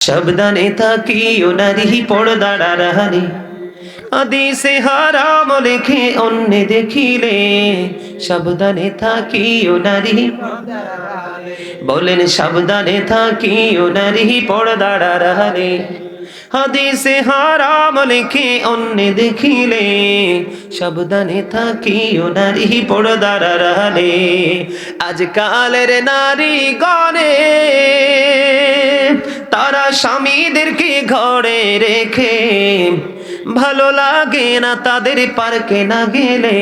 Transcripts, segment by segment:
সাবধানে থাকিও নারী পর্দার আড়ালে, হাদিসে হারাম লেখে অন্য দেখিলে। সাবধানে থাকিও নারী, বলেন সাবধানে থাকিও নারী পর্দার আড়ালে, হাদিসে হারাম লেখে অন্য দেখিলে। সাবধানে থাকিও নারী পর্দার আড়ালে। আজকালের নারী গণে তারা স্বামীদেরকে ঘরে রেখে, ভালো লাগে না তাদের পার্কে না গেলে।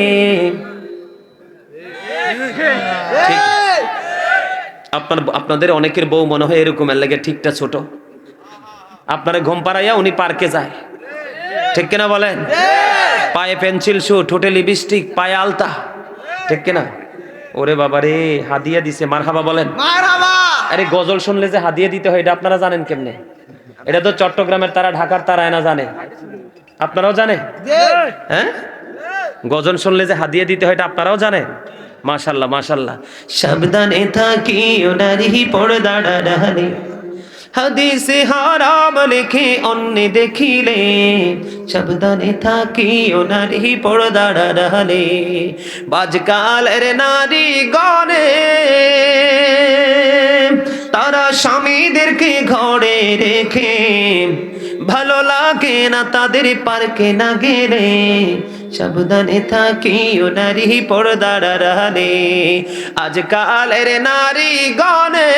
আপনাদের অনেকের বউ মনে হয় এরকম, এর লাগে ঠিকটা ছোট, আপনারা ঘুম পাড়াইয়া উনি পার্কে যায়, ঠিক কিনা বলেন? পায়ে পেন্সিল শু, ঠোঁটে লিপস্টিক, পায়ে আলতা, ঠিক কিনা? ওরে বাবা রে, হাদিয়া দিছে, মারহাবা বলেন। আরে গজল শুনলে যে হাদিয়া দিতে হয় এটা আপনারা জানেন কেমনে? এটা তো চট্টগ্রামের তারা, ঢাকার তারা এনা জানে, আপনারাও জানে? হ্যাঁ, গজল শুনলে যে হাদিয়া দিতে হয় এটা আপনারাও জানেন? মাশাআল্লাহ মাশাআল্লাহ। সাবধানে থাকিও নারী পর্দার আড়ালে, হাদিসে হারাম লেখে অন্য দেখিলে। সাবধানে থাকিও নারী পর্দার আড়ালে। আজকালের নারী গণে তারা স্বামীদেরকে ঘরে রেখে, ভালো লাগে না তাদের পার্কে না গেলে। সাবধানে থাকিও নারী পর্দার আড়ালে। আজকালের নারী গণে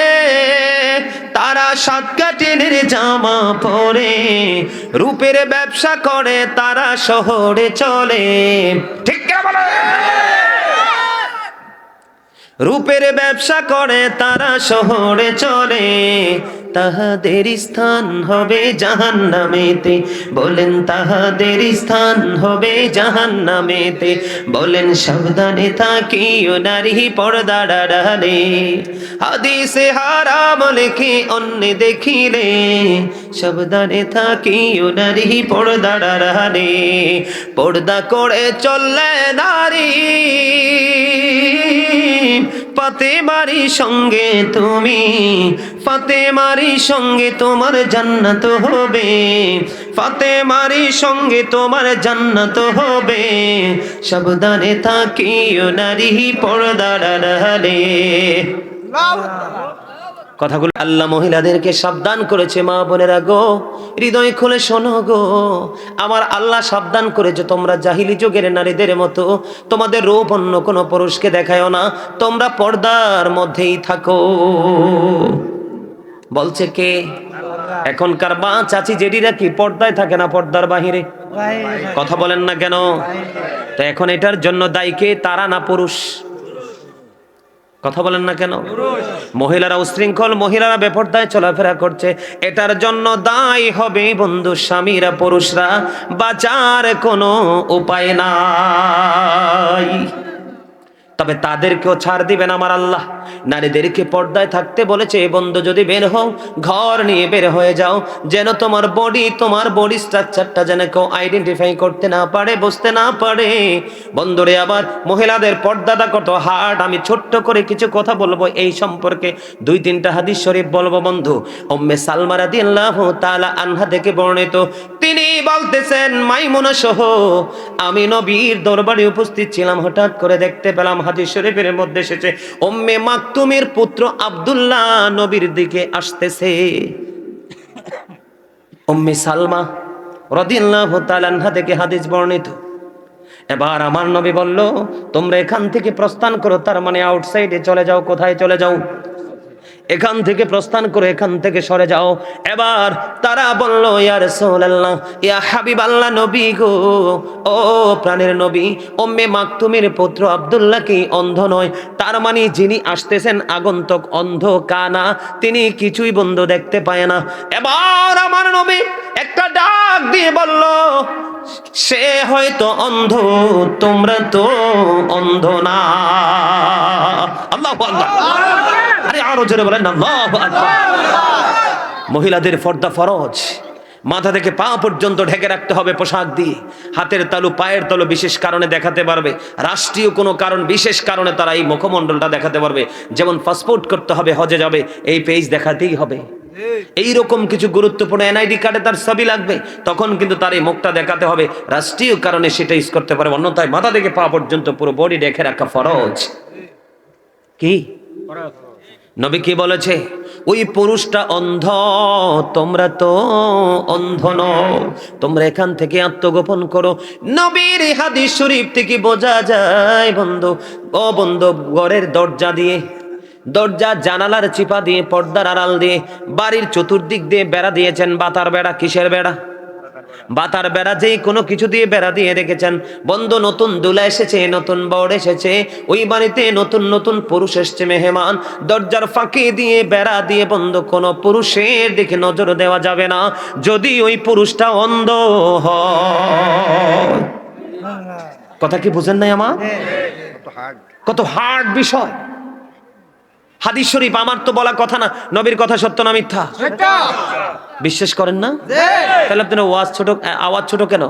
তারা সাত কাটিনের জামা পরে, রূপের ব্যবসা করে তারা শহরে চলে, ঠিক কি বলে? রূপের ব্যবসা করে তারা শহরে চলে, তাহাদের স্থান হবে জাহান্নামেতে। বলেন তাহাদের স্থান হবে জাহান্নামেতে। বলেন সাবধানে থাকিও নারী পর্দার আড়ালে, হাদিসে হারাম লেখে অন্য দেখিলে। সাবধানে থাকিও নারী পর্দার আড়ালে। পর্দা করে চললে নারী ফাতেমারি সঙ্গে তুমি, ফাতেমারি সঙ্গে তোমার জান্নাত হবে, ফাতেমারি সঙ্গে তোমার জান্নাত হবে। সাবধানে থাকিও নারী পর্দার আড়ালে। কথাগুলো আল্লাহ মহিলাদেরকে সাবধান করেছে। মা বোনেরা গো, হৃদয় খুলে শোনো গো, আমার আল্লাহ সাবধান করেছে তোমরা জাহিলি যুগের নারীদের মতো তোমাদের রূপ অন্য কোনো পুরুষকে দেখায়ও না, তোমরা পর্দার মধ্যেই থাকো। বলছে কে? এখনকার মা চাচি জেডিরা কি পর্দায় থাকে না পর্দার বাহিরে? কথা বলেন না কেন? তো এখন এটার জন্য দায়ী কে? তারা না পুরুষ? কথা বলেন না কেন? মহিলারা উশৃঙ্খল, মহিলারা বেপরদায় চলাফেরা করছে, এটার জন্য দায়ী হবে বন্ধু স্বামীরা, পুরুষরা। বাঁচার কোনো উপায় নাই, তবে তাদেরকেও ছাড় দিবেন আমার আল্লাহ। নারীদেরকে পর্দায় থাকতে বলেছে। বন্ধু যদি বের হও, ঘর নিয়ে বের হয়ে যাও, যেন তোমার বডি স্ট্রাকচারটা যেন কেউ আইডেন্টিফাই করতে না পারে, বুঝতে না পারে। বন্ধুরে, আবার মহিলাদের পর্দাটা কত হার্ড, আমি ছোট্ট করে কিছু কথা বলবো এই সম্পর্কে। 2-3টা হাদিস শরীফ বলবো বন্ধু। উম্মে সালমা রাদিয়াল্লাহু তাআলা আনহা থেকে বর্ণিত, তিনি বলতেছেন, মাইমুনা সহ আমি নবীর দরবারে উপস্থিত ছিলাম, হঠাৎ করে দেখতে পেলাম হাদিস শরীফের মধ্যে এসেছে, উম্মে মাকতুমের পুত্র আব্দুল্লাহ নবীর দিকে আসতেছে। উম্মে সালমা রাদিয়াল্লাহু তাআলা আনহা থেকে হাদিস বর্ণিত। এবার আমার নবী বলল, তোমরা এখান থেকে প্রস্থান করো, তার মানে আউটসাইডে চলে যাও। কোথায় চলে যাও? এখান থেকে প্রস্থান করে এখান থেকে সরে যাও। এবার তারা বলল, ইয়া রাসূলুল্লাহ, ইয়া হাবিবাল্লাহ, নবী গো, ও প্রাণের নবী, উম্মে মাকতুমের পুত্র আব্দুল্লাহ কি অন্ধ নয়? তার মানে যিনি আসতেছেন আগন্তুক অন্ধ, কানা, তিনি কিছুই বন্ধ দেখতে পায় না। এবার আমার নবী একটা ডাক দিয়ে বলল, সে হয়তো অন্ধ, তোমরা তো অন্ধ না। আল্লাহু আকবার। আরে আরো জোরে বলেন আল্লাহু আকবার। মহিলাদের পর্দা ফরজ, মাথা থেকে পা পর্যন্ত ঢেকে রাখতে হবে পোশাক দিয়ে। হাতের তালু, পায়ের তালু বিশেষ কারণে দেখাতে পারবে, রাষ্ট্রীয় কোনো কারণ, বিশেষ কারণে তারা এই মুখমণ্ডলটা দেখাতে পারবে। যেমন পাসপোর্ট করতে হবে, হজে যাবে, এই পেজ দেখাতেই হবে। এইরকম কিছু গুরুত্বপূর্ণ এনআইডি কার্ডে তার ছবি লাগবে, তখন কিন্তু তার এই মুখটা দেখাতে হবে। রাষ্ট্রীয় কারণে সেটা ইউজ করতে পারে, অন্যথায় মাথা থেকে পা পর্যন্ত পুরো বডি ঢেকে রাখা ফরজ। কি নবী কি বলেছে? ওই পুরুষটা অন্ধ, তোমরা তো অন্ধ নও, তোমরা এখান থেকে আত্মগোপন করো। নবীর হাদিস শরীফ থেকে বোঝা যায় বন্ধু, ও বন্ধু, ঘরের দরজা দিয়ে, দরজা জানালার চিপা দিয়ে, পর্দার আড়াল দিয়ে, বাড়ির চতুর্দিক দিয়ে বেড়া দিয়েছেন। বাতার বেড়া, কিসের বেড়া? বাতার বেড়া, যেই কোনো কিছু দিয়ে বেড়া দিয়ে রেখেছেন। বন্ধু, নতুন দুলা এসেছে, নতুন বর এসেছে, ওই বাড়িতে নতুন নতুন পুরুষ এসছে মেহমান, দরজার ফাঁকি দিয়ে বেড়া দিয়ে বন্ধু কোনো পুরুষের দিকে নজর দেওয়া যাবে না যদি ওই পুরুষটা অন্ধ হয়। কথা কি বুঝেন নাই আমার? কত হার্ড বিষয়। হাদিস শরীফ, আমার তো বলা কথা না, নবীর কথা সত্য না মিথ্যা? বিশ্বাস করেন না? তাহলে আপনার আওয়াজ ছোট কেন?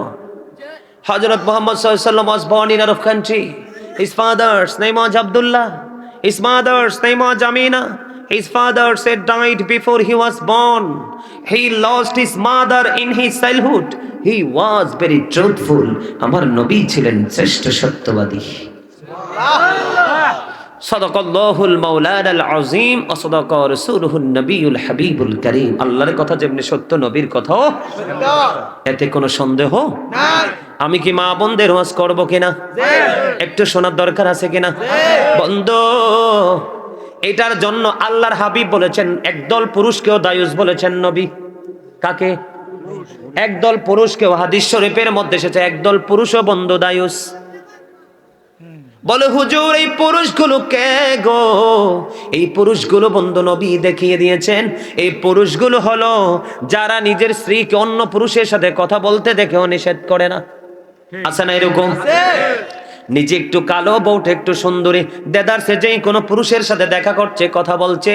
হযরত মুহাম্মদ সাল্লাল্লাহু আলাইহি ওয়াসাল্লাম was born in Arab country. His father's name was Abdullah. His mother's name was Amina. His father said died before he was born. He lost his mother in his childhood. He was very truthful. আমার নবী ছিলেন শ্রেষ্ঠ সত্যবাদী। সাদাকাল্লাহুল মাওলানাল আযীম ওয়া সাদাকা রাসূলুহুন নবিয়ুল হাবিবুল কারীম। আল্লাহর কথা যেমনি সত্য, নবীর কথাও সত্য, এতে কোনো সন্দেহ নাই। আমি কি মা বোনদের ওয়াজ করব কিনা? একটু শোনার দরকার আছে কিনা? বন্ধু, এটার জন্য আল্লাহর হাবিব বলেছেন, একদল পুরুষকেও দায়ুস বলেছেন নবী। কাকে? একদল পুরুষকেও। হাদিস শরীফের মধ্যে এসেছে একদল পুরুষও বন্ধু দায়ুস। বলে হুজুর, এই পুরুষগুলো কে গো? এই পুরুষগুলো বন্ধু নবী দেখিয়ে দিয়েছেন। এই পুরুষগুলো হলো যারা নিজের স্ত্রীকে অন্য পুরুষের সাথে কথা বলতে দেখেও নিষেধ করে না। আছে না এরকম? নিজে একটু কালো, বউটা একটু সুন্দরী, দেদারসে যেই কোনো পুরুষের সাথে দেখা করছে, কথা বলছে,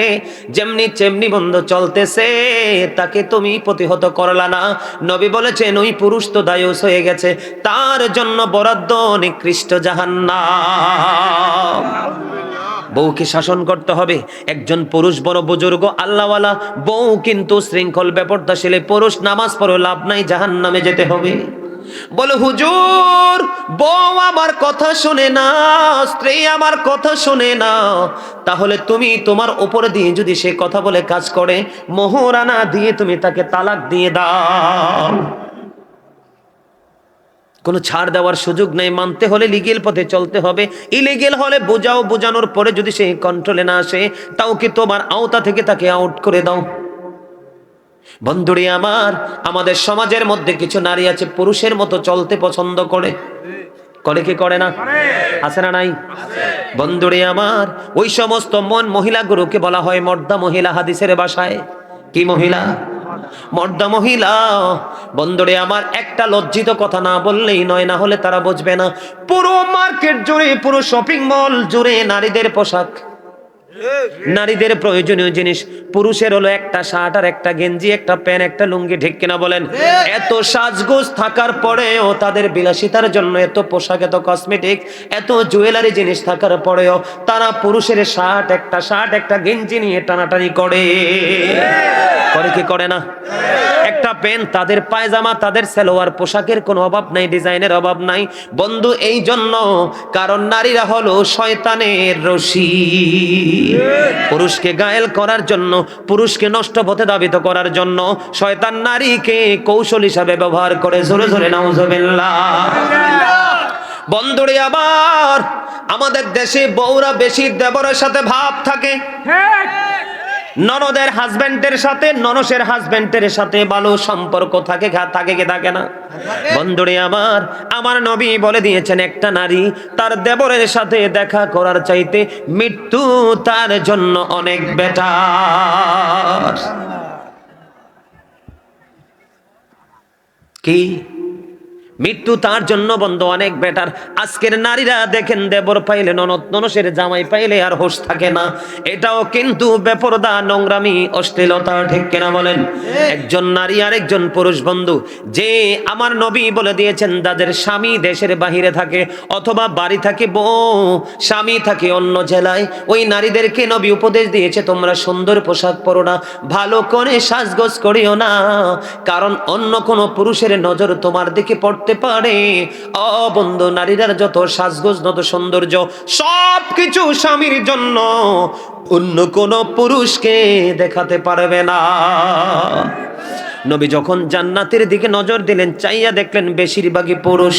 যেমনি চেমনি বন্ধু চলতেছে, তাকে তুমি প্রতিহত করলা না। নবী বলেছেন ওই পুরুষ তো দায়ুস হয়ে গেছে, তার জন্য বরাদ্দ নিকৃষ্ট জাহান্নাম। বউকে শাসন করতে হবে। একজন পুরুষ বড় বুজুর্গ আল্লাহওয়ালা, বউ কিন্তু শৃঙ্খল বেপরদাশীল, পুরুষ নামাজ পড়ে লাভ নাই, জাহান্নামে যেতে হবে। বলে হুজুর, বউ আমার কথা শুনে না, স্ত্রী আমার কথা শুনে না, তাহলে তুমি তোমার উপরে দিয়ে যদি সে কথা বলে কাজ করে, মোহরানা দিয়ে তুমি তাকে তালাক দিয়ে দাও। কোনো ছাড় দেওয়ার সুযোগ নেই। মানতে হলে লিগেল পথে চলতে হবে। ইলিগেল হলে বোঝাও, বোঝানোর পরে যদি সে কন্ট্রোলে না আসে, তাও কি তোমার আওতা থেকে তাকে আউট করে দাও। বন্ধুরে আমার, আমাদের সমাজের মধ্যে কিছু নারী আছে পুরুষের মতো চলতে পছন্দ করে। করে কি করে না? আছে না নাই? বন্ধুরে আমার, ওই সমস্ত মহিলাগুলোকে বলা হয় মর্দা মহিলা হাদিসের ভাষায়। কি মহিলা? মর্দা মহিলা। বন্ধুরে আমার, একটা লজ্জিত কথা না বললেই নয়, না হলে তারা বুঝবে না। পুরো মার্কেট জুড়ে, পুরো শপিং মল জুড়ে নারীদের পোশাক, নারীদের প্রয়োজনীয় জিনিস। পুরুষের হলো একটা শার্ট আর একটা গেঞ্জি, একটা প্যান্ট, একটা লুঙ্গি, ঠিক কিনা বলেন? এত সাজগোজ থাকার পরেও, তাদের বিলাসিতার জন্য এত পোশাক, এত কসমেটিক, এত জুয়েলারি জিনিস থাকার পরেও তারা পুরুষের শার্ট একটা গেঞ্জি নিয়ে টানাটানি করে। করে কি করে না? একটা প্যান্ট, তাদের পায়জামা, তাদের সালোয়ার পোশাকের কোনো অভাব নাই, ডিজাইনের অভাব নাই। বন্ধু, এই জন্য, কারণ নারীরা হলো শয়তানের রশি। পুরুষকে গায়েল করার জন্য, পুরুষকে নষ্ট পথে ধাবিত করার জন্য শয়তান নারীকে কৌশল হিসাবে ব্যবহার করে। জোরে জোরে নাউজুবিল্লাহ। বন্ধুরে আবার, আমাদের দেশে বউরা বেশি দেবরের সাথে ভাব থাকে, ননদের হাজবেন্ডের সাথে, ননসের হাজবেন্ডের সাথে ভালো সম্পর্ক থাকে কি থাকে না? বন্ধুরে আমার, আমার নবী বলে দিয়েছেন, একটা নারী তার দেবরের সাথে দেখা করার চাইতে মৃত্যু তার জন্য অনেক বেটার। কি মৃত্যু তার জন্য বন্ধু অনেক বেটার। আজকের নারীরা দেখেন, দেবর পাইলে, ননদ ননসের জামাই পাইলে আর হোশ থাকে না। এটাও কিন্তু বেপরদা, নোংরামি, অশ্লীলতা, ঠিক কিনা বলেন? একজন নারী আর একজন পুরুষ বন্ধু, যে আমার নবী বলে দিয়েছেন, যাদের স্বামী দেশের বাহিরে থাকে অথবা বাড়ি থাকে বউ, স্বামী থাকে অন্য জেলায়, ওই নারীদেরকে নবী উপদেশ দিয়েছে, তোমরা সুন্দর পোশাক পরো না, ভালো করে সাজগোজ করিও না, কারণ অন্য কোনো পুরুষের নজর তোমার দিকে পড়তে পারে। ও বন্ধু, নারীরা যত সাজগোজ, যত সৌন্দর্য, সব কিছু স্বামীর জন্য, অন্য কোন পুরুষকে দেখাতে পারবে না। নবী যখন জান্নাতের দিকে নজর দিলেন, চাইয়া দেখলেন বেশিরভাগই পুরুষ।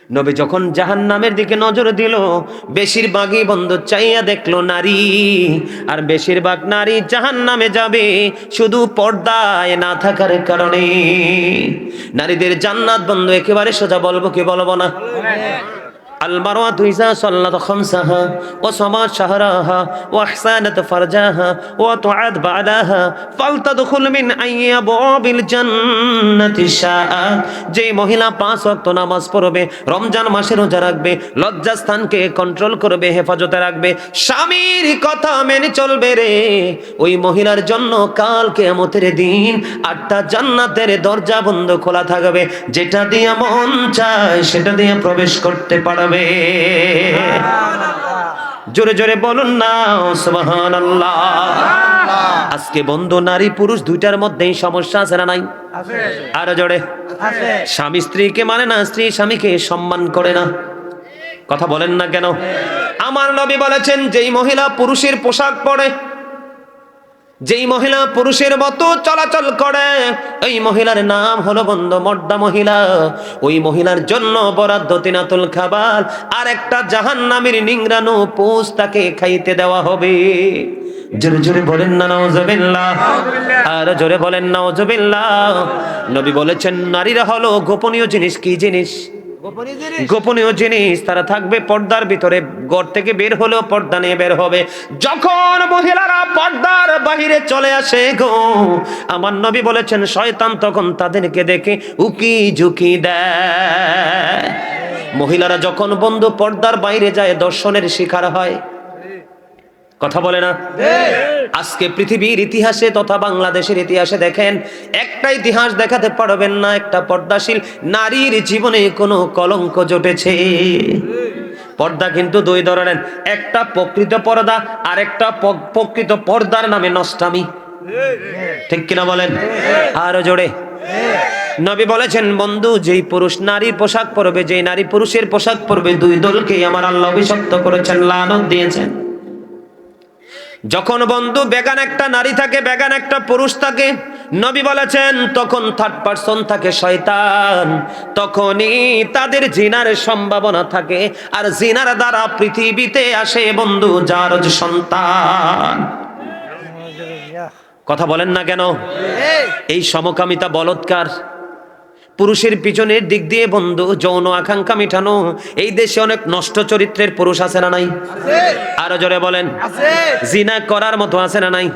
নবী যখন জাহান্নামের দিকে নজর দিল, বেশিরভাগই বন্ধু চাইয়া দেখলো নারী, আর বেশিরভাগ নারী জাহান্নামে যাবে শুধু পর্দায় না থাকার কারণে। নারীদের জান্নাত বন্ধু একেবারে সোজা, বলবো কি বলবো না? المرأة إذا صلت خمسها وصامت شهرها وأحسنت فرجها وطاعت بعدها فلتدخل من أي أبواب الجنة شاءت। যে মহিলা 5 ওয়াক্ত নামাজ পড়বে, রমজান মাসে রোজা রাখবে, লজ্জাস্থানকে কন্ট্রোল করবে, হেফাজতে রাখবে, স্বামীর কথা মেনে চলবে রে, ওই মহিলার জন্য কাল কিয়ামতের দিন 8টা জান্নাতের দরজা বন্ধ খোলা থাকবে, যেটা দিয়ে মন চায় সেটা দিয়ে প্রবেশ করতে পারবে। জোরে জোরে বলুন না সুবহানাল্লাহ। আজকে বন্ধু নারী পুরুষ দুইটার মধ্যেই সমস্যা আছে না নাই? আর জোরে। স্বামী স্ত্রীকে মানে না, স্ত্রী স্বামীকে সম্মান করে না। কথা বলেন না কেন? আমার নবী বলেছেন, যেই মহিলা পুরুষের পোশাক পরে, যেই মহিলা পুরুষের মতো চলাচল করে, ওই মহিলার নাম হলো বন্ধু মর্দা মহিলা। ওই মহিলার জন্য বরাদ্দ তিনাতুল খাবার, আর একটা জাহান্নামের নিংড়ানো পোষ তাকে খাইতে দেওয়া হবে। জোরে জোরে বলেন না নাউজুবিল্লাহ, আর জোরে বলেন নাউজুবিল্লাহ। নবী বলেছেন, নারীরা হলো গোপনীয় জিনিস। কি জিনিস? গোপনীয় জিনিস। তারা থাকবে পর্দার ভিতরে, ঘর থেকে বের হলেও পর্দা নিয়ে বের হবে। যখন মহিলারা পর্দার বাহিরে চলে আসে গো, আমার নবী বলেছেন, শয়তান তখন তাদেরকে দেখে উকি ঝুঁকি দেয়। মহিলারা যখন বন্ধু পর্দার বাইরে যায়, দর্শনের শিকার হয়। কথা বলে না? আজকে পৃথিবীর ইতিহাসে তথা বাংলাদেশের ইতিহাসে দেখেন, একটা ইতিহাস দেখাতে পারবেন না একটা পর্দাশীল নারীর জীবনে কোনো কলঙ্ক জটেছে। পর্দা কিন্তু দুই ধরনের, একটা প্রকৃত পর্দা, আর একটা প্রকৃত পর্দার নামে নষ্টামি। ঠিক কিনা বলেন? আর জোরে। নবী বলেছেন, বন্ধু যেই পুরুষ নারীর পোশাক পরবে, যেই নারী পুরুষের পোশাক পরবে, দুই দলকেই আমার আল্লাহ অভিশপ্ত করেছেন, লানত দিয়েছেন। যখন বন্ধু বেগান একটা নারী থাকে, বেগান একটা পুরুষ থাকে, নবী বলেছেন তখন থার্ড পারসন থাকে শয়তান, তখনই তাদের জিনার সম্ভাবনা থাকে, আর জিনার দ্বারা পৃথিবীতে আসে বন্ধু জারজ সন্তান। কথা বলেন না কেন? এই সমকামিতা বলৎকার। পুরুষের পিছনের দিক দিয়ে বন্ধু যৌন আকাঙ্ক্ষা মিটানো। এই দেশে অনেক নষ্ট চরিত্রের পুরুষ আছে না নাই? আরো জোরে বলেন। জিনা করার মতো আছে না নাই?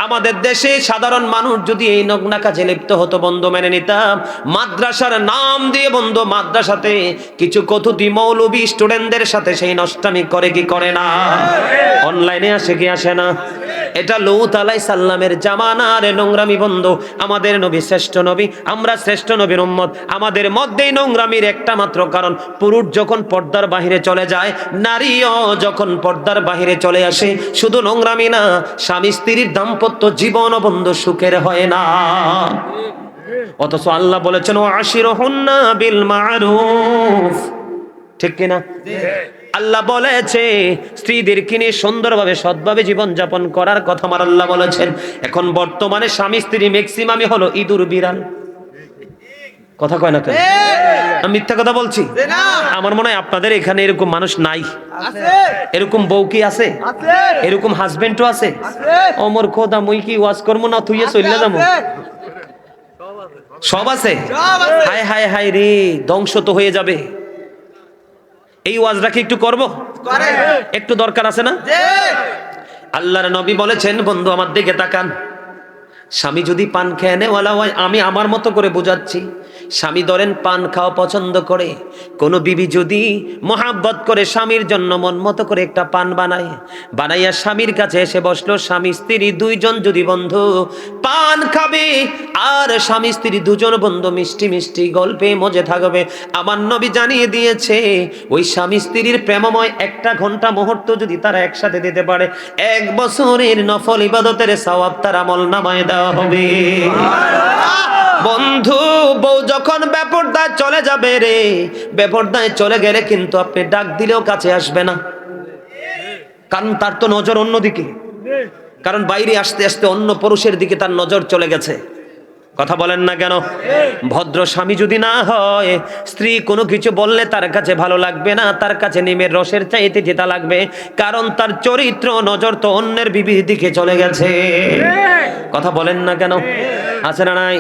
আমাদের দেশে সাধারণ মানুষ যদি এই নগ্না কাজে লিপ্ত হতো বন্ধু, মেনে নিতাম। মাদ্রাসার নাম দিয়ে বন্ধু মাদ্রাসাতে কিছু কতুতি মৌলবী স্টুডেন্টদের সাথে সেই নষ্টামি করে কি করে না? অনলাইনে আসে কি আসে না? এটা লূত আলাইহিস সালামের জামানার নোংরামি বন্ধু। আমাদের নবী শ্রেষ্ঠ নবী, আমরা শ্রেষ্ঠ নবীর উম্মত। আমাদের মধ্যেই নোংরামির একটা মাত্র কারণ, পুরুষ যখন পর্দার বাহিরে চলে যায়, নারীও যখন পর্দার বাহিরে চলে আসে, শুধু নোংরামি না, স্বামী স্ত্রীর দাম্পত্য জীবন বন্ধু সুখের হয় না। অথচ আল্লাহ বলেছেন, ওয়াশিরুহুন্না বিল মারুফ। ঠিক কিনা? আল্লাহ বলেছে স্ত্রীদেরকে নিয়ে সুন্দরভাবে সৎভাবে জীবন যাপন করার কথা আমার আল্লাহ বলেছেন। এখন বর্তমানে স্বামী স্ত্রী ম্যাক্সিমামই হলো ইঁদুর বিড়াল। কথা কয় না কেন? আমি মিথ্যা কথা বলছি? আমার মনে হয় আপনাদের এখানে এরকম মানুষ নাই। এরকম বউ কি আছে? এরকম হাজবেন্ডও আছে? অমর খোদা, মুই কি ওয়াজ করবো না তুই চলে যাবো? সব আছে। হায় হায় হায় রে, ধ্বংস তো হয়ে যাবে। এই ওয়াজটা কি একটু করব? একটু দরকার আছে না? আল্লাহর নবী বলেছেন, বন্ধু আমার দিকে তাকান, স্বামী যদি পান খেয়ে নেওয়ালা হয়, আমি আমার মতো করে বোঝাচ্ছি, স্বামী ধরেন পান খাওয়া পছন্দ করে, কোনো বিবি যদি মোহাব্বত করে স্বামীর জন্য মন মতো করে একটা পান বানাইয়া স্বামীর কাছে এসে বসলো, স্বামী স্ত্রী দুইজন যদি বন্ধু পান খাবে আর স্বামী স্ত্রী দুজন বন্ধু মিষ্টি মিষ্টি গল্পে মজে থাকবে, আমার নবী জানিয়ে দিয়েছে ওই স্বামী স্ত্রীর প্রেমময় একটা ঘন্টা মুহূর্ত যদি তারা একসাথে দিতে পারে, 1 বছরের নফল ইবাদতের সওয়াব তার আমলনামায় দেওয়া হবে। বন্ধু, বউ যখন বেপরদায় চলে যাবে রে, বেপরদায় চলে গেলে কিন্তু আপনি ডাক দিলেও কাছে আসবে না, কারণ তার তো নজর অন্যদিকে, কারণ বাইরে আসতে আসতে অন্য পুরুষের দিকে তার নজর চলে গেছে। কথা বলেন না কেন? ভদ্র স্বামী যদি না হয়, স্ত্রী কোনো কিছু বললে তার কাছে ভালো লাগবে না, তার কাছে নিমের রসের চাইতে যেটা লাগবে, কারণ তার চরিত্র নজর তো অন্যের বিবির দিকে চলে গেছে। কথা বলেন না কেন? আছে না নাই?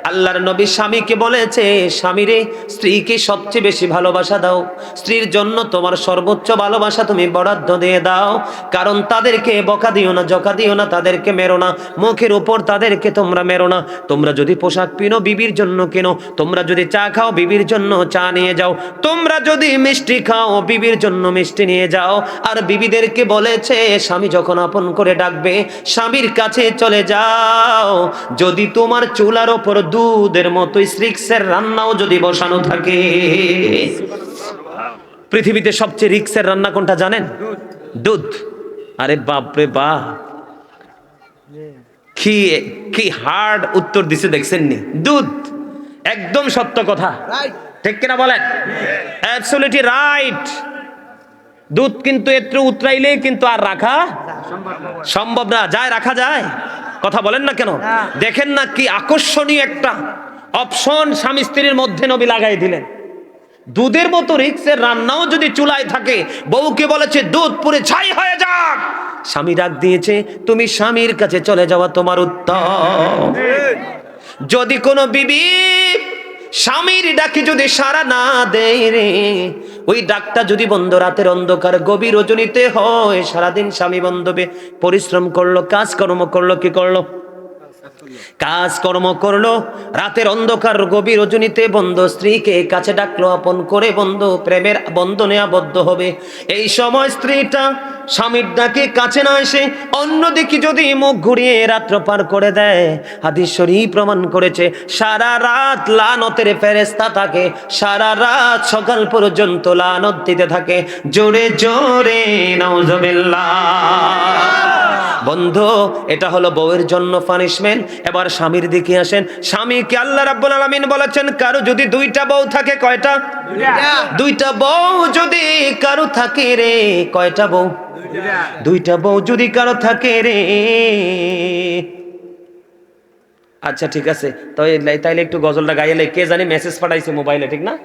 আল্লাহর নবী স্বামীকে বলেছে, স্বামীরে স্ত্রীকে সবচেয়ে বেশি ভালোবাসা দাও, স্ত্রীর জন্য তোমার সর্বোচ্চ ভালোবাসা তুমি বরাদ্দ দিয়ে দাও, কারণ তাদেরকে বকা দিও না, জকা দিও না, তাদেরকে মেরো না, মুখের উপর তাদেরকে তোমরা মেরো না। তোমরা যদি পোশাক কিনো বিবির জন্য কেনো, তোমরা যদি চা খাও বিবির জন্য চা নিয়ে যাও, তোমরা যদি মিষ্টি খাও বিবির জন্য মিষ্টি নিয়ে যাও। আর বিবিদেরকে বলেছে স্বামী যখন আপন করে ডাকবে স্বামীর কাছে চলে যাও, যদি তোমার চুলার ওপর দুধের মতো রিক্সের রান্নাও যদি বসানো থাকে। পৃথিবীতে সবচেয়ে রিক্সের রান্না কোনটা জানেন? দুধ। আরে বাপরে বাপ, কি হার্ড উত্তর দিছে দেখছেন নি? দুধ। একদম সত্য কথা, ঠিক কিনা বলেন? Absolutely right. দুধ কিন্তু একটু উতরাইলেই কিন্তু আর রাখা সম্ভব না। যায় রাখা যায়? কথা বলেন না কেন? দেখেন না কি আকর্ষণীয় একটা অপশন স্বামী স্ত্রীর মধ্যে নবী লাগাই দিলেন। দুধের মতো রিক্সের রান্নাও যদি চুলায় থাকে, বউকে বলেছে দুধ পুরে ছাই হয়ে যাক, স্বামী ডাক দিয়েছে তুমি স্বামীর কাছে চলে যাওয়া তোমার উত্তম। যদি কোনো বিবি স্বামীর ডাকে যদি সাড়া না দেয় রে, ওই ডাকটা যদি বন্ধ রাতের অন্ধকার গভীর রজনীতে হয়, সারাদিন স্বামী বন্ধবে পরিশ্রম করলো, কাজকর্ম করলো, কি করলো? কাজকর্ম করলো, রাতের অন্ধকার গভীর রজনীতে বন্ধু স্ত্রীকে কাছে ডাকলো, আপন করে বন্ধু প্রেমের বন্ধনে আবদ্ধ হবে। এই সময় স্ত্রীটা স্বামীর ডাকে কাছে না এসে অন্যদিকে যদি মুখ ঘুরিয়ে রাত্র পার করে দেয়, হাদিস শরীফ প্রমাণ করেছে সারা রাত লানতের ফেরেশতা থাকে, সারা রাত সকাল পর্যন্ত লানত দিতে থাকে। জোরে জোরে নাউজুবিল্লাহ। বন্ধু, এটা হলো বউয়ের জন্য পানিশমেন্ট। এবার স্বামীর দিকে আসেন। স্বামীকে আল্লাহ রাব্বুল আলামিন বলেছেন, কারো যদি 2টা বউ থাকে, কয়টা? 2টা বউ যদি কারো থাকে রে, কয়টা বউ? 2টা বউ যদি কারো থাকে রে। আচ্ছা ঠিক আছে, তাইলে একটু গজলটা গাইলে। কে জানি মেসেজ পাঠাইছে মোবাইলে, ঠিক না?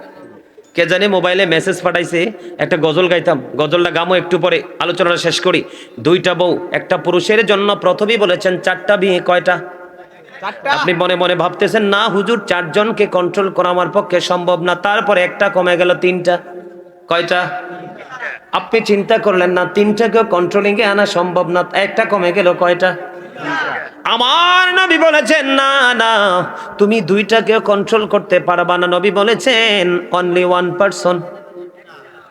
কে জানি মোবাইলে মেসেজ পাঠাইছে, একটা গজল গাইতাম। গজলটা গামো একটু পরে, আলোচনাটা শেষ করি। 2টা বউ একটা পুরুষের জন্য প্রথমেই বলেছেন 4টা বিয়ে। কয়টা? আপনি মনে মনে ভাবতেছেন না হুজুর 4 জনকে কন্ট্রোল করা আমার পক্ষে সম্ভব না, তারপরে একটা কমে গেল 3টা। কয়টা? আপনি চিন্তা করলেন না 3টাকে কন্ট্রোলিং এ আনা সম্ভব না, একটা কমে গেল। কয়টা? আমার নবী বলেছেন না না, তুমি 2টাকে কন্ট্রোল করতে পারবা না। নবী বলেছেন অনলি 1 পারসন,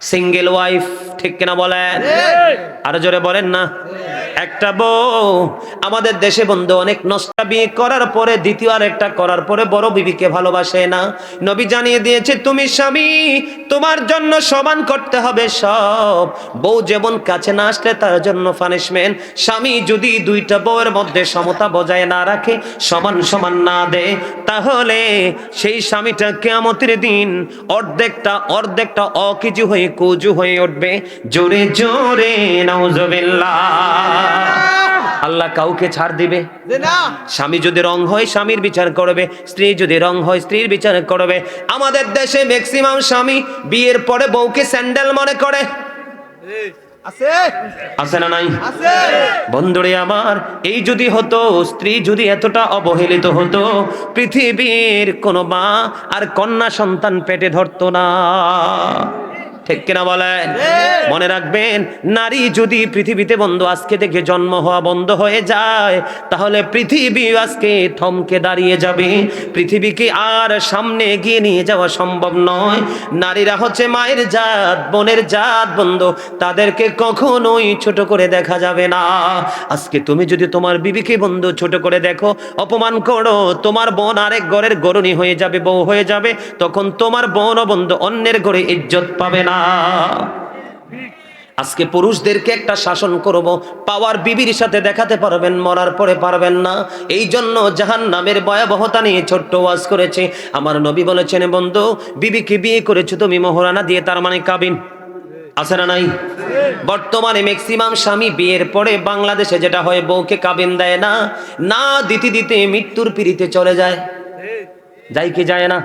সিঙ্গেল ওয়াইফ। ঠিক কিনা বলেন? আরো জোরে বলেন না। একটা বউ। আমাদের দেশে বন্ধু অনেক নষ্টা বিয়ে করার পরে দ্বিতীয় আর একটা করার পরে বড় বিবিকে ভালোবাসে না। নবী জানিয়ে দিয়েছে তুমি স্বামী, তোমার জন্য সমান করতে হবে সব। বউ যেমন কাছে না আসলে তার জন্য পানিশমেন্ট। স্বামী যদি 2টা বউয়ের মধ্যে সমতা বজায় না রাখে, সমান সমান না দেয়, তাহলে সেই স্বামীটা কিয়ামতের দিন অর্ধেকটা অকেজু হয়ে কুজু হয়ে উঠবে। জোরে জোরে নাউজুবিল্লাহ। আল্লাহ কাউকে ছাড় দিবে না। স্বামী যদি রং হয় স্বামীর বিচার করবে, স্ত্রী যদি রং হয় স্ত্রীর বিচার করবে। আমাদের দেশে ম্যাক্সিমাম স্বামী বিয়ের পরে বউকে স্যান্ডেল মনে করে। আছে না নাই? বন্ধুরে আমার, এই যদি হতো, স্ত্রী যদি এতটা অবহেলিত হতো, পৃথিবীর কোন মা আর কন্যা সন্তান পেটে ধরতো না। ঠিক কিনা বলেন? মনে রাখবেন, নারী যদি পৃথিবীতে বন্ধু আজকে থেকে জন্ম হওয়া বন্ধ হয়ে যায়, তাহলে পৃথিবী আজকে থমকে দাঁড়িয়ে যাবে। পৃথিবীকে আর সামনে এগিয়ে নিয়ে যাওয়া সম্ভব নয়। নারীরা হচ্ছে মায়ের জাত, বোনের জাত বন্ধু, তাদেরকে কখনোই ছোট করে দেখা যাবে না। আজকে তুমি যদি তোমার বিবিকে বন্ধু ছোট করে দেখো, অপমান করো, তোমার বোন আরেক ঘরের গরুনি হয়ে যাবে, বউ হয়ে যাবে, তখন তোমার বোন ও বন্ধু অন্যের ঘরে ইজ্জত পাবে না। আজকে পুরুষদেরকে একটা শাসন করব, পাওয়ার বিবির সাথে দেখাতে পারবেন, মরার পরে পারবেন না। এই জন্য জাহান্নামের ভয়াবহতা নিয়ে ছোট্ট ওয়াজ করেছে আমার নবী। বলেছেন বন্ধু, বিবিকে বিয়ে করেছো তুমি মোহরানা দিয়ে, তার মানে কাবিন আছে না নাই? বর্তমানে ম্যাক্সিমাম স্বামী বিয়ের পরে বাংলাদেশে যেটা হয়, বউকে কাবিন দেয় না, না দিতে দিতে মৃত্যুর পিড়িতে চলে যায়। যাই কি যায় না?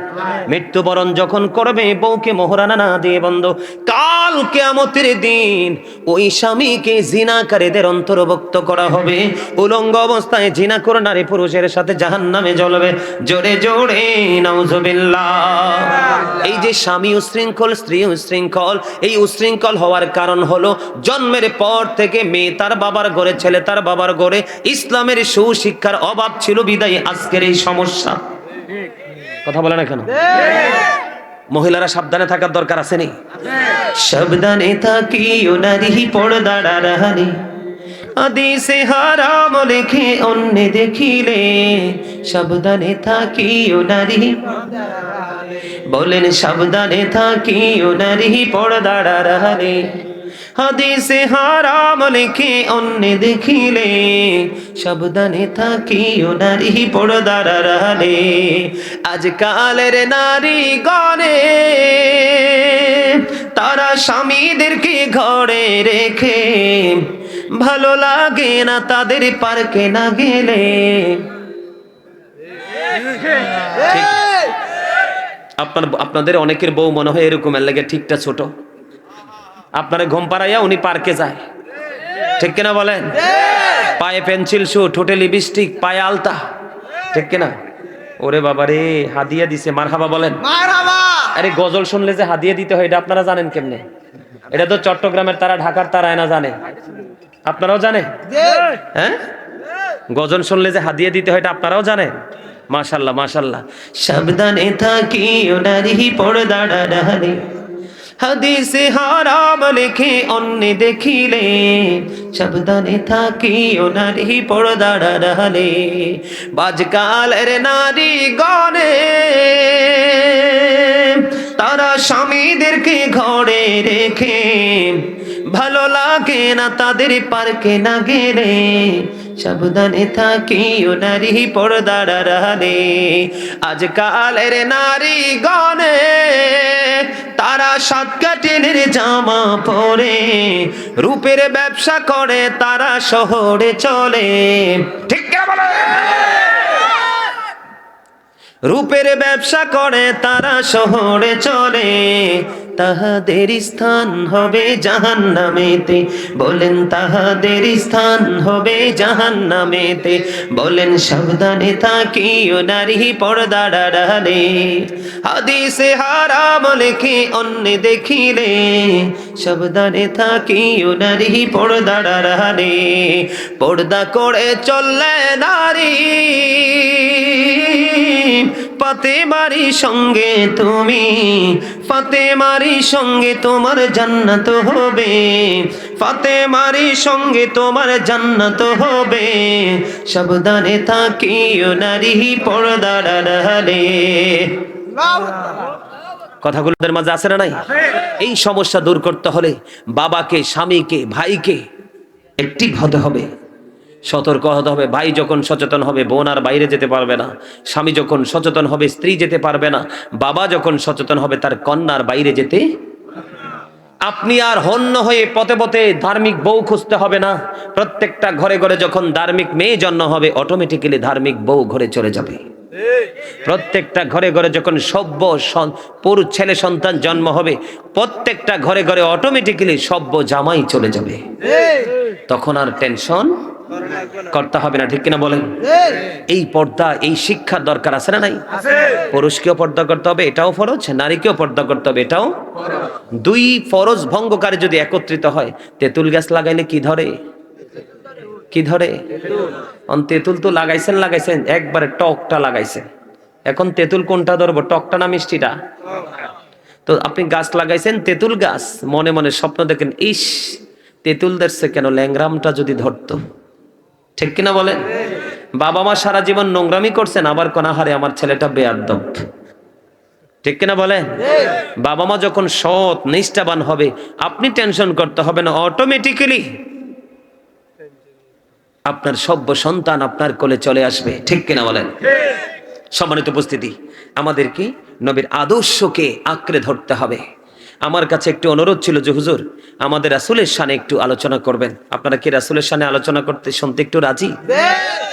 মৃত্যুবরণ যখন করবে, বউকে মোহরানা না দিয়ে বন্ধু, কাল কিয়ামতের দিন ওই স্বামীকে জিনাকারীদের অন্তর্ভুক্ত করা হবে। উলঙ্গ অবস্থায় জিনা করে নারী পুরুষের সাথে জাহান্নামে জ্বলবে। জোরে জোরে নাউজুবিল্লাহ। এই যে স্বামী উশৃঙ্খল, স্ত্রী উশৃঙ্খল, এই উশৃঙ্খল হওয়ার কারণ হলো জন্মের পর থেকে মেয়ে তার বাবার ঘরে, ছেলে তার বাবার ঘরে। ইসলামের সুশিক্ষার অভাব ছিল বিদায় আজকের এই সমস্যা। কথা বলে না কেন? মহিলারা সাবধানে থাকার দরকার আছে নি? সাবধানে থাকিও নারী পর্দার আড়ালে, হাদিসে হারাম লেখে অন্য দেখিলে। সাবধানে থাকিও নারী, বলেন সাবধানে থাকিও নারী পর্দার আড়ালে, হাদিসে হারাম লেখে অন্য দেখিলে। সাবধানে থাকিও নারী পর্দার আড়ালে। আজকালের নারী গণে তারা স্বামীদেরকে ঘরে রেখে, ভালো লাগে না তাদের পার্কে না গেলে। আপনাদের অনেকের বউ মনে হয় এরকম, এর লাগে ঠিকটা ছোট, আপনারা ঘুম পাড়াইয়া উনি পার্কে যায়। ঠিক কিনা বলেন? পায়ে পেন্সিল শু, ঠোঁটে লিপস্টিক, পায়ে আলতা। ঠিক কিনা? ওরে বাবা রে, হাদিয়া দিছে। মারহাবা বলেন। আরে গজল শুনলে যে হাদিয়া দিতে হয়, এটা আপনারা জানেন কেমনে? এটা তো চট্টগ্রামের তারা, ঢাকার তারা এনা জানে। আপনারাও জানেন? হ্যাঁ, গজল শুনলে যে হাদিয়া দিতে হয়, এটা আপনারাও জানেন? মাশাআল্লাহ মাশাআল্লাহ। সাবধানে থাকিও নারী পর্দার আড়ালে, হাদিসে হারাম লেখে অন্য দেখিলে। সাবধানে থাকিও নারী পর্দার আড়ালে। আজকালের নারী গণে তারা স্বামীদেরকে ঘরে রেখে, ভালো লাগে না তাদের পার্কে না গেলে। সাবধানে থাকিও নারী পর্দার আড়ালে। আজকালের নারী গণে তারা সাত কাটিনের জামা পরে, রূপের ব্যবসা করে তারা শহরে চলে। ঠিক কি বলে? রূপের ব্যবসা করে তারা শহরে চলে, তাহাদের স্থান হবে জাহান্নামেতে। বলেন তাহাদের স্থান হবে জাহান্নামেতে। বলেন সাবধানে থাকিও নারী পর্দার আড়ালে, হাদিসে হারাম লেখে অন্য দেখিলে। সাবধানে থাকিও নারী পর্দার আড়ালে। পর্দা করে চললে নারী, ফাতেমারি সঙ্গে তুমি, ফাতেমারি সঙ্গে তোমার জান্নাত হবে। ফাতেমারি সঙ্গে তোমার জান্নাত হবে। সাবধানে থাকিও নারী পর্দার আড়ালে। কথাগুলোদের মাঝে আছে না নাই? এই সমস্যা দূর করতে হলে বাবাকে, স্বামীকে, ভাইকে অ্যাক্টিভ হতে হবে, সতর্ক হতে হবে। ভাই যখন সচেতন হবে, বোন আর বাইরে যেতে পারবে না। স্বামী যখন সচেতন হবে, স্ত্রী যেতে পারবে না। বাবা যখন সচেতন হবে, তার কন্যার বাইরে যেতে। আপনি আর হন্য হয়ে পথে পথে ধার্মিক বউ খুঁজতে হবে না। প্রত্যেকটা ঘরে ঘরে যখন ধার্মিক মেয়ে জন্ম হবে, অটোমেটিক্যালি ধার্মিক বউ ঘরে চলে যাবে। প্রত্যেকটা ঘরে ঘরে যখন সভ্য পুরুষ ছেলে সন্তান জন্ম হবে, প্রত্যেকটা ঘরে ঘরে অটোমেটিক্যালি সভ্য জামাই চলে যাবে। তখন আর টেনশন করতে হবে না, ঠিক কিনা বলেন? এই পর্দা, এই শিক্ষার দরকার আছে না নাই? পুরুষকেও পর্দা করতে হবে, এটাও ফরজ, নারীকেও পর্দা করতে হবে, এটাও। দুই ফরজ ভঙ্গকারী যদি একত্রিত হয়, তেঁতুল গাছ লাগাইলে কি ধরে? কি ধরে? তেঁতুল তো লাগাইছেন একবারে টকটা লাগাইছেন, এখন তেঁতুল কোনটা ধরবো, টকটা না মিষ্টিটা? তো আপনি গাছ লাগাইছেন তেঁতুল গাছ, মনে মনে স্বপ্ন দেখেন, ইস তেঁতুল ধরছে কেন, ল্যাংরামটা যদি ধরতো, ঠিক কিনা বলেন? বাবা মা সারা জীবন নোংরামি করছেন, আবার কোনাহারে আমার ছেলেটা বেয়াদব, ঠিক কিনা বলেন? বাবা মা যখন সৎ নিষ্ঠাবান হবে, আপনি টেনশন করতে হবে না, অটোমেটিক্যালি আপনার সভ্য সন্তান আপনার কোলে চলে আসবে, ঠিক কিনা বলেন? সম্মানিত উপস্থিতি, আমাদেরকে নবীর আদর্শকে আঁকড়ে ধরতে হবে। আমার কাছে একটু অনুরোধ ছিল যে হুজুর আমাদের রাসূলের শানে একটু আলোচনা করবেন। আপনারা কি রাসূলের শানে আলোচনা করতে শুনতে একটু রাজি?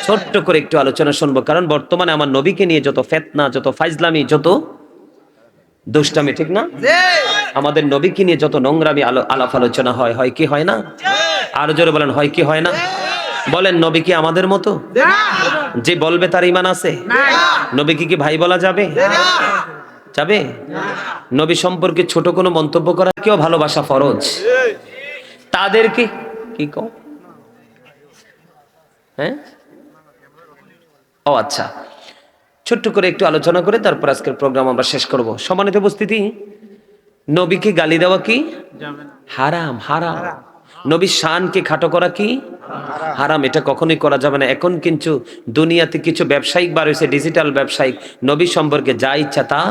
ছোট্ট করে একটু আলোচনা শুনবো, কারণ বর্তমানে আমার নবীকে নিয়ে যত ফিতনা, যত ফাইজলামি, যত দুষ্টামি, ঠিক না? আমাদের নবীকে নিয়ে যত নোংরামি আলাপ আলোচনা হয় কি হয় না? আরো জোরে বলেন, হয় কি হয় না? বলেন, নবী কি আমাদের মতো? যে বলবে তার ঈমান আছে? নবীকে কি ভাই বলা যাবে? যাবে? নবী সম্পর্কে ছোট কোনো মন্তব্য করা কেউ ভালোবাসা ফরজ। তাদেরকে কি কও? হ্যাঁ, ও আচ্ছা, ছোট্ট করে একটু আলোচনা করে তারপর আজকের প্রোগ্রাম আমরা শেষ করব। সম্মানিত উপস্থিতি, নবীকে গালি দেওয়া কি হারাম? হারাম। নবীর শানকে খাটো করা কি হারাম, এটা কখনোই করা যাবে না। এখন কিন্তু দুনিয়াতে কিছু ব্যবসায়িক বার হয়েছে, ডিজিটাল ব্যবসায়িক, নবী সম্পর্কে যা ইচ্ছা তা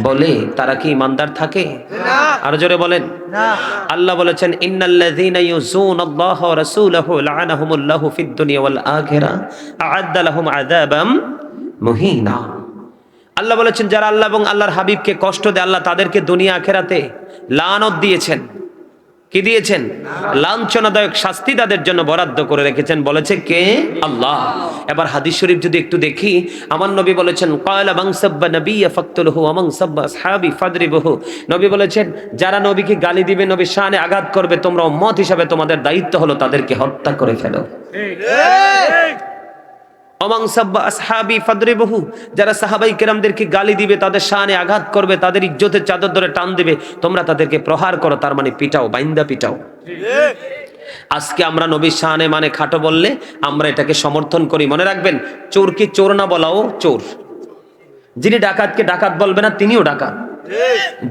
বলে, তারা কি ইমানদার থাকে? আরো জোরে বলেন। আল্লাহ বলেছেন, ইন্নাল্লাযীনা ইউযুনাল্লাহা ওয়া রাসূলাহু লা'আনাহুমুল্লাহু ফিদ দুনিয়া ওয়াল আখিরা আ'আদ্দা লাহুম আযাবাম মুহিনা। আল্লাহ বলেছেন, যারা আল্লাহ এবং আল্লাহর হাবিবকে কষ্ট দেয়, আল্লাহ তাদেরকে দুনিয়া আখিরাতে লানত দিয়েছেন। কি দিয়েছেন? লাঞ্ছনাদায়ক শাস্তি তাদের জন্য বরাদ্দ করে রেখেছেন। বলেছে কে? আল্লাহ। এবার হাদিস শরীফ যদি একটু দেখি, আমার নবী বলেছেন, ক্বালা মান সাব্বা নাবিয়্যা ফাকতুলহু ওয়া মান সাব্বা আসহাবি ফাদরিবহু। নবী বলেছেন, যারা নবীকে গালি দিবে, নবীর শানে আঘাত করবে, তোমরা উম্মত হিসাবে তোমাদের দায়িত্ব হলো তাদেরকে হত্যা করে ফেলো। ওমান সাব্বা আসহাবি ফাদরিবহু, যারা সাহাবাই কেরামদেরকে গালি দিবে, তাদের শানে আঘাত করবে, তাদের ইজ্জতের চাদর ধরে টান দিবে, তোমরা তাদেরকে প্রহার করো, তার মানে পিটাও, বাইন্দা পিটাও। আজকে আমরা নবীর শানে মানে খাটো বললে আমরা এটাকে সমর্থন করি। মনে রাখবেন, চোরকে চোর না বলাও চোর। যিনি ডাকাতকে ডাকাত বলবে না, তিনিও ডাকাত।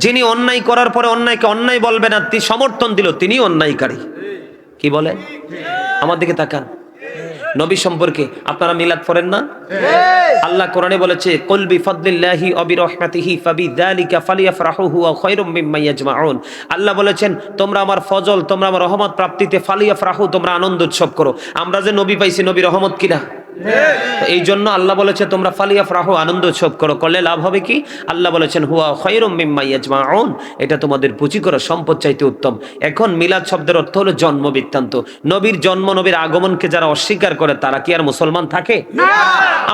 যিনি অন্যায় করার পরে অন্যায়কে অন্যায় বলবে না, তিনি সমর্থন দিল, তিনি অন্যায়কারী। কি বলেন? আমার দিকে তাকান। নবী সম্পর্কে আপনারা মিলাদ পড়েন না? আল্লাহ কোরআনে বলেছে, কুল বিফাদলিল্লাহি ওয়া বিরহমাতিহি ফাবিযালিকা ফালিয়াফরাহু হুয়া খায়রুম মিম্মা ইয়াজমাউন। আল্লাহ বলেছেন, তোমরা আমার ফজল, তোমরা আমার রহমত প্রাপ্তিতে ফালিয়াফরাহু, তোমরা আনন্দ উৎসব করো। আমরা যে নবী পাইছি, নবী রহমত কিনা? এই জন্য আল্লাহ বলেছে, তোমরা ফালিয়াফরাহু, আনন্দ উৎসব করো। করলে লাভ হবে কি? আল্লাহ বলেছেন, হুয়া খায়রুম মিম্মা ইয়াজমাউন, এটা তোমাদের পুঁজি করা সম্পদ চাইতে উত্তম। এখন মিলাদ শব্দের অর্থ হলো জন্ম বৃত্তান্ত। নবীর জন্ম, নবীর আগমনকে যারা অস্বীকার করে, তারা কি আর মুসলমান থাকে?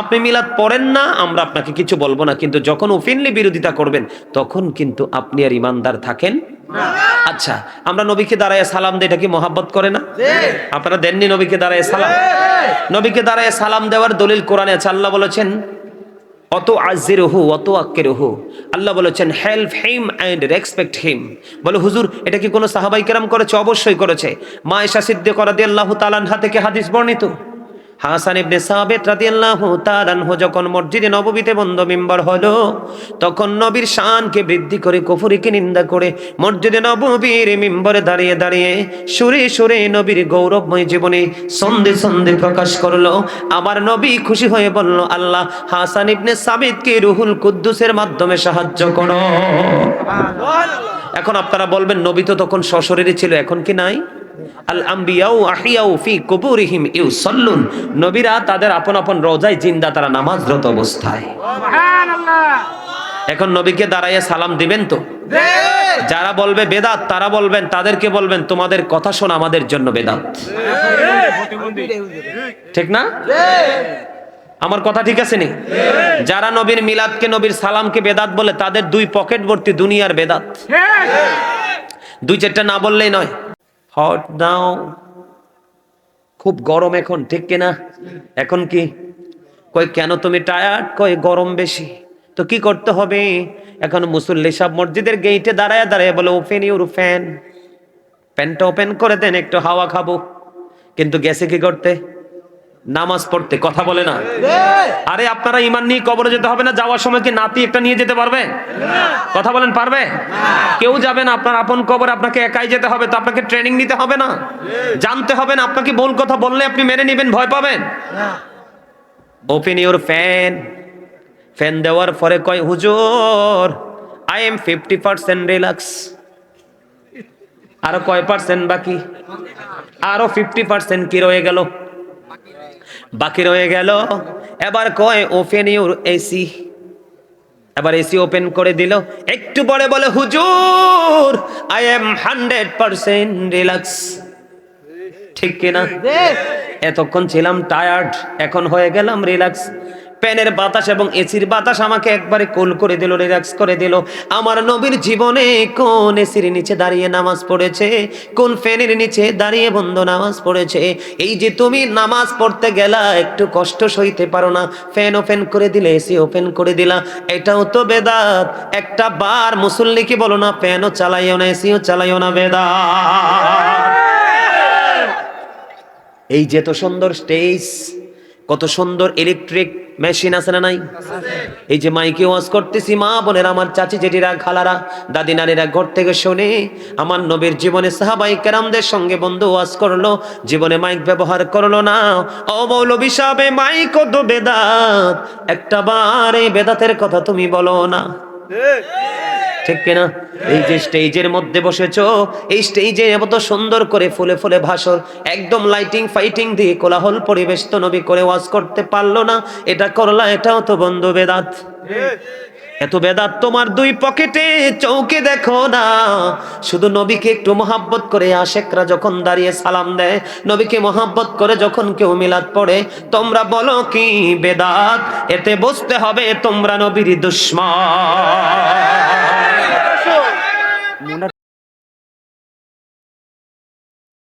আপনি মিলাদ পড়েন না, আমরা আপনাকে কিছু বলবো না, কিন্তু যখন ওপেনলি বিরোধিতা করবেন, তখন কিন্তু আপনি আর ইমানদার থাকেন না। আচ্ছা, আমরা নবীকে দাঁড়ায় সালাম দিই, এটা কি মহাব্বত করে না? আপনারা দেননি নবীকে দাঁড়ায় সালাম? নবীকে দাঁড়ায় সালাম দেওয়ার দলিল কোরআনে আছে। আল্লাহ বলেছেন, অত আজিরহু অত আক্কেরহু। আল্লাহ বলেছেন, help him and respect him. বলে হুজুর, এটা কি কোনো সাহাবাই কেরাম করেছে? অবশ্যই করেছে। মা আয়েশা সিদ্দিকা রাদিয়াল্লাহু তাআলা আনহা থেকে হাদিস বর্ণিত। হাসান ইবনে সাবিত রাদিয়াল্লাহু তাআলা আনহু যখন মসজিদে নববীতে বন্ধ মিম্বার হলো, তখন নবীর শানকে বৃদ্ধি করে, কুফরিকে নিন্দা করে, মসজিদে নববীর মিম্বরে দাঁড়িয়ে দাঁড়িয়ে সুরে সুরে নবীর গৌরবময় জীবনে সন্ধে সন্ধে প্রকাশ করলো। আমার নবী খুশি হয়ে বলল, আল্লাহ হাসান ইবনে সাবিতকে রুহুল কুদ্দুসের মাধ্যমে সাহায্য করো। এখন আপনারা বলবেন, নবী তো তখন সশরীরে ছিল, এখন কি নাই? আল আম্বিয়াউ আহিয়াউ ফি কুবুরিহিম ইউসাল্লুন। নবীরা তাদের আপন আপন রওজায় জিন্দা, তারা নামাজরত অবস্থায়। সুবহানাল্লাহ। এখন নবীকে দাঁড়াইয়া সালাম দিবেন তো? যারা বলবে বেদাত, তারা বলবেন, তাদেরকে বলবেন, তোমাদের কথা শোনা আমাদের জন্য বেদাত। ঠিক না? আমার কথা ঠিক আছে নি? যারা নবীর মিলাদকে, নবীর সালামকে বেদাত বলে, তাদের দুই পকেট ভর্তি দুনিয়ার বেদাত। দুই চারটা না বললেই নয়। হট দাও, খুব গরম এখন, ঠিক কিনা? এখন কি কই কেন তুমি টায়ার্ড? কই গরম বেশি। তো কি করতে হবে? এখন মুসল্লি সব মসজিদের গেইটে দাঁড়ায় দাঁড়ায় বলে ওপেন ইউর ফ্যান, ফ্যানটা ওপেন করে দেন, একটু হাওয়া খাবো। কিন্তু গেছে কি করতে? নামাজ পড়তে। কথা বলে না। আরে আপনারা ইমান নিয়ে কবরে যেতে হবে না? যাওয়ার সময় কি নাতি একটা নিয়ে যেতে পারবে? কথা বলেন, পারবে? কেউ যাবে না। আপনার আপন কবর আপনাকে একাই যেতে হবে। তো আপনাকে ট্রেনিং নিতে হবে না? জানতে হবে না? আপনাকে ভুল কথা বললে আপনি মেনে নেবেন, ভয় পাবেন? Open your fan. ফ্যান দেওয়ার পরে কয় হুজুর আই এম 50% রিল্যাক্স। আরো কয় পার্সেন্ট বাকি? আরো 50% কি রয়ে গেল? বাকি রয়ে গেল। এবার কয় ওপেন ইউর এসি। এবার এসি ওপেন করে দিল। একটু পরে বলে হুজুর আই এম 100% রিল্যাক্স। ঠিক কিনা? এতক্ষণ ছিলাম টায়ার্ড, এখন হয়ে গেলাম রিল্যাক্স। ফ্যানের বাতাস এবং এসির বাতাস আমাকে একবারে কুল করে দিল, রিল্যাক্স করে দিল। আমার নবীর জীবনে কোন এসির নিচে দাঁড়িয়ে নামাজ পড়েছে? কোন ফ্যানের নিচে দাঁড়িয়ে বন্ধু নামাজ পড়েছে? এই যে তুমি নামাজ পড়তে গেলা, একটু কষ্ট সইতে পারো না, ফ্যান ওপেন করে দিলে, এসি ওপেন করে দিলা, এটাও তো বেদাত। একটা বার মুসল্লিকে বলো না ফ্যানও চালাইও না, এসিও চালাইও না, বেদাত। এই যে এত সুন্দর স্টেজ, কত সুন্দর ইলেকট্রিক মেশিন আছে না নাই? এই যে মাইকে ওয়াজ করতেছি, মা বোনেরা, আমার চাচি জেঠিরা, খালারা, দাদি নানিরা ঘর থেকে শুনে আমার নবীর জীবনে সাহাবাই কেরামদের সঙ্গে বন্ধু ওয়াজ করলো, জীবনে মাইক ব্যবহার করলো না। ও মৌলভী সাহেব, মাইক তো বেদাত, একটা বার এই বেদাতের কথা তুমি বলো না। ঠিক কিনা? এই যে স্টেজের মধ্যে বসেছো, এই স্টেজে এত সুন্দর করে ফুলে ফুলে ভাষণ, একদম লাইটিং ফাইটিং দিয়ে কোলাহল পরিবেশ তো নবী করে ওয়াজ করতে পারলো না, এটা করলা, এটাও তো বন্ধু বেদাত। এত বেদাত তোমার দুই পকেটে, চৌকে দেখো না। শুধু নবীকে একটু মহাব্বত করে আশেকরা যখন দাঁড়িয়ে সালাম দেয়, নবীকে মহাব্বত করে যখন কেউ মিলাদ পড়ে, তোমরা বলো কি বেদাত? এতে বুঝতে হবে তোমরা নবীর দুশমন।